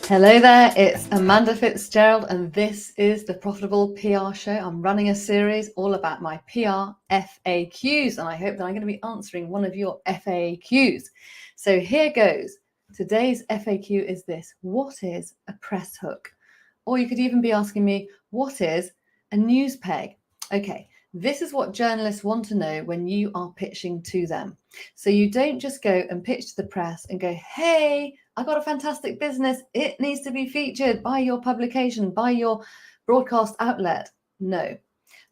Hello there, it's Amanda Fitzgerald, and this is the Profitable PR Show. I'm running a series all about my PR FAQs, and I hope that I'm going to be answering one of your FAQs. So here goes. Today's FAQ is this: what is a press hook? Or you could even be asking me, what is a news peg? Okay, this is what journalists want to know when you are pitching to them. So you don't just go and pitch to the press and go, hey, I got a fantastic business. It needs to be featured by your publication, by your broadcast outlet. No,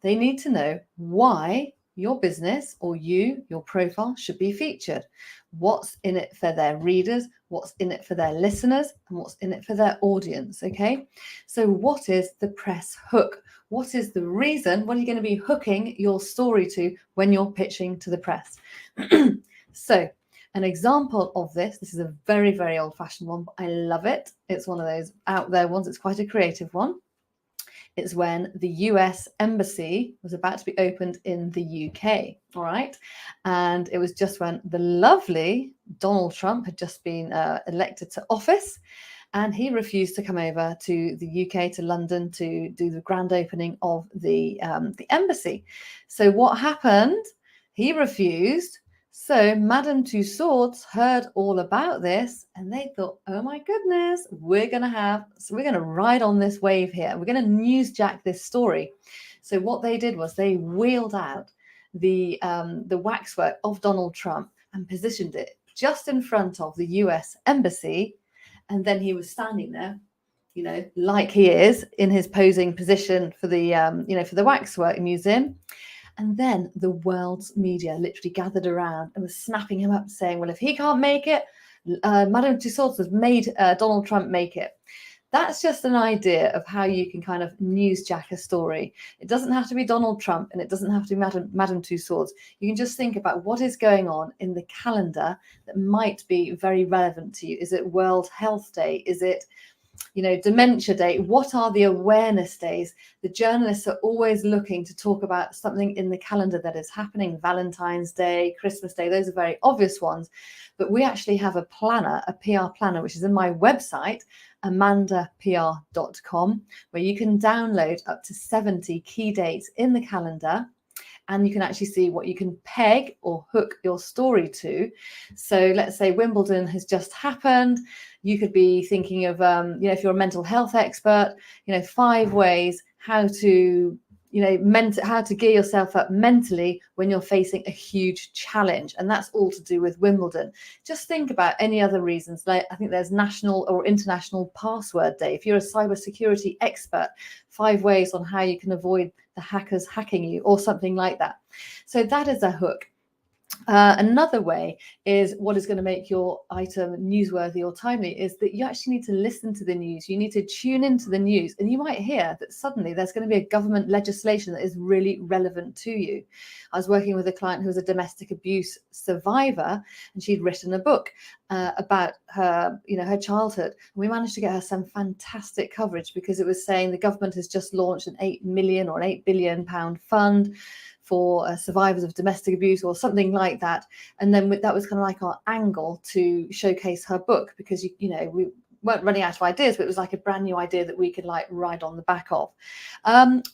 they need to know why your business or your profile should be featured. What's in it for their readers, what's in it for their listeners, and what's in it for their audience, okay? So what is the press hook? What is the reason? What are you going to be hooking your story to when you're pitching to the press? So an example of this is a very, very old-fashioned one, but I love it. It's one of those out there ones. It's quite a creative one. It's when the US Embassy was about to be opened in the UK, all right? And it was just when the lovely Donald Trump had just been elected to office, and he refused to come over to the UK, to London, to do the grand opening of the embassy. So what happened? He refused. So Madame Tussauds heard all about this, and they thought, oh my goodness, we're going to ride on this wave here. We're going to newsjack this story. So what they did was they wheeled out the waxwork of Donald Trump and positioned it just in front of the US Embassy. And then he was standing there, you know, like he is in his posing position for the, for the Waxwork Museum. And then the world's media literally gathered around and was snapping him up, saying, well, if he can't make it, Madame Tussauds has made Donald Trump make it. That's just an idea of how you can kind of newsjack a story. It doesn't have to be Donald Trump, and it doesn't have to be Madame Tussauds. You can just think about what is going on in the calendar that might be very relevant to you. Is it World Health Day? Is it, Dementia Day? What are the awareness days? The journalists are always looking to talk about something in the calendar that is happening. Valentine's Day, Christmas Day, those are very obvious ones. But we actually have a planner, a PR planner, which is in my website, amandapr.com, where you can download up to 70 key dates in the calendar. And you can actually see what you can peg or hook your story to. So let's say Wimbledon has just happened. You could be thinking of, if you're a mental health expert, 5 ways how to, how to gear yourself up mentally when you're facing a huge challenge. And that's all to do with Wimbledon. Just think about any other reasons. Like, I think there's National or International Password Day. If you're a cybersecurity expert, 5 ways on how you can avoid the hackers hacking you, or something like that. So that is a hook. Another way is what is going to make your item newsworthy or timely is that you actually need to listen to the news. You need to tune into the news, and you might hear that suddenly there's going to be a government legislation that is really relevant to you. I was working with a client who was a domestic abuse survivor, and she'd written a book about her, her childhood. And we managed to get her some fantastic coverage because it was saying the government has just launched an 8 million or an £8 billion fund for survivors of domestic abuse or something like that. And then that was kind of like our angle to showcase her book, because, we weren't running out of ideas, but it was like a brand new idea that we could like ride on the back of.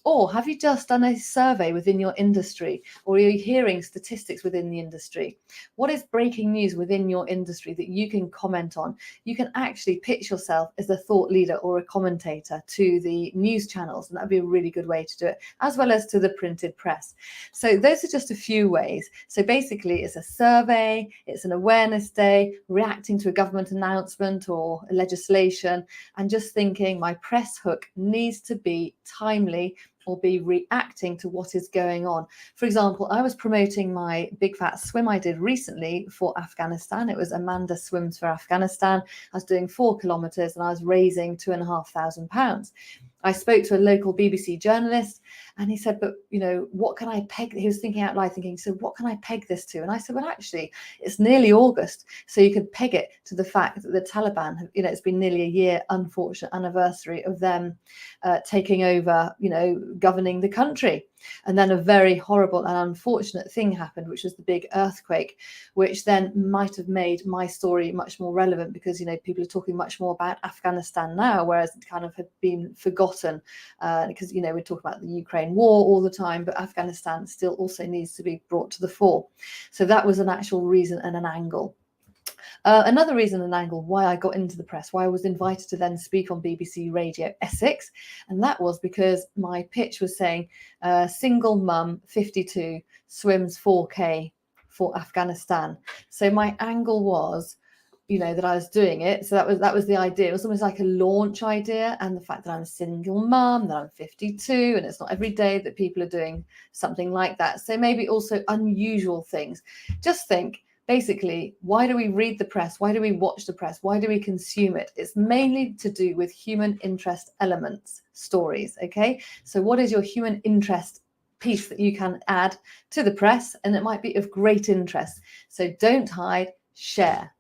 Or have you just done a survey within your industry, or are you hearing statistics within the industry? What is breaking news within your industry that you can comment on? You can actually pitch yourself as a thought leader or a commentator to the news channels, and that'd be a really good way to do it, as well as to the printed press. So those are just a few ways. So basically it's a survey, it's an awareness day, reacting to a government announcement or a legislation, and just thinking my press hook needs to be timely or be reacting to what is going on. For example, I was promoting my big fat swim I did recently for Afghanistan. It was Amanda Swims for Afghanistan. I was doing 4 kilometers and I was raising £2,500. I spoke to a local BBC journalist, and he said, but, what can I peg? He was thinking out loud, thinking, so what can I peg this to? And I said, well, actually, it's nearly August. So you could peg it to the fact that the Taliban have, it's been nearly a year, unfortunate anniversary of them taking over, governing the country. And then a very horrible and unfortunate thing happened, which was the big earthquake, which then might have made my story much more relevant, because, you know, people are talking much more about Afghanistan now, whereas it kind of had been forgotten, because, you know, we talk about the Ukraine war all the time, but Afghanistan still also needs to be brought to the fore. So that was an actual reason and an angle. Another reason and angle why I got into the press, why I was invited to then speak on BBC Radio Essex, and that was because my pitch was saying, single mum, 52, swims 4K for Afghanistan. So my angle was, you know, that I was doing it. So that was the idea. It was almost like a launch idea, and the fact that I'm a single mum, that I'm 52, and it's not every day that people are doing something like that. So maybe also unusual things. Just think, basically, why do we read the press? Why do we watch the press? Why do we consume it? It's mainly to do with human interest elements, stories, okay? So what is your human interest piece that you can add to the press? And it might be of great interest. So don't hide, share.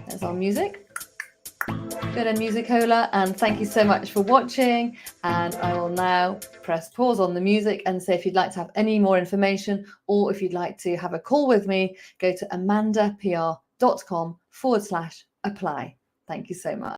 There's our music. Bit of musicola, and thank you so much for watching. And I will now press pause on the music and say, if you'd like to have any more information, or if you'd like to have a call with me, go to amandapr.com/apply. Thank you so much.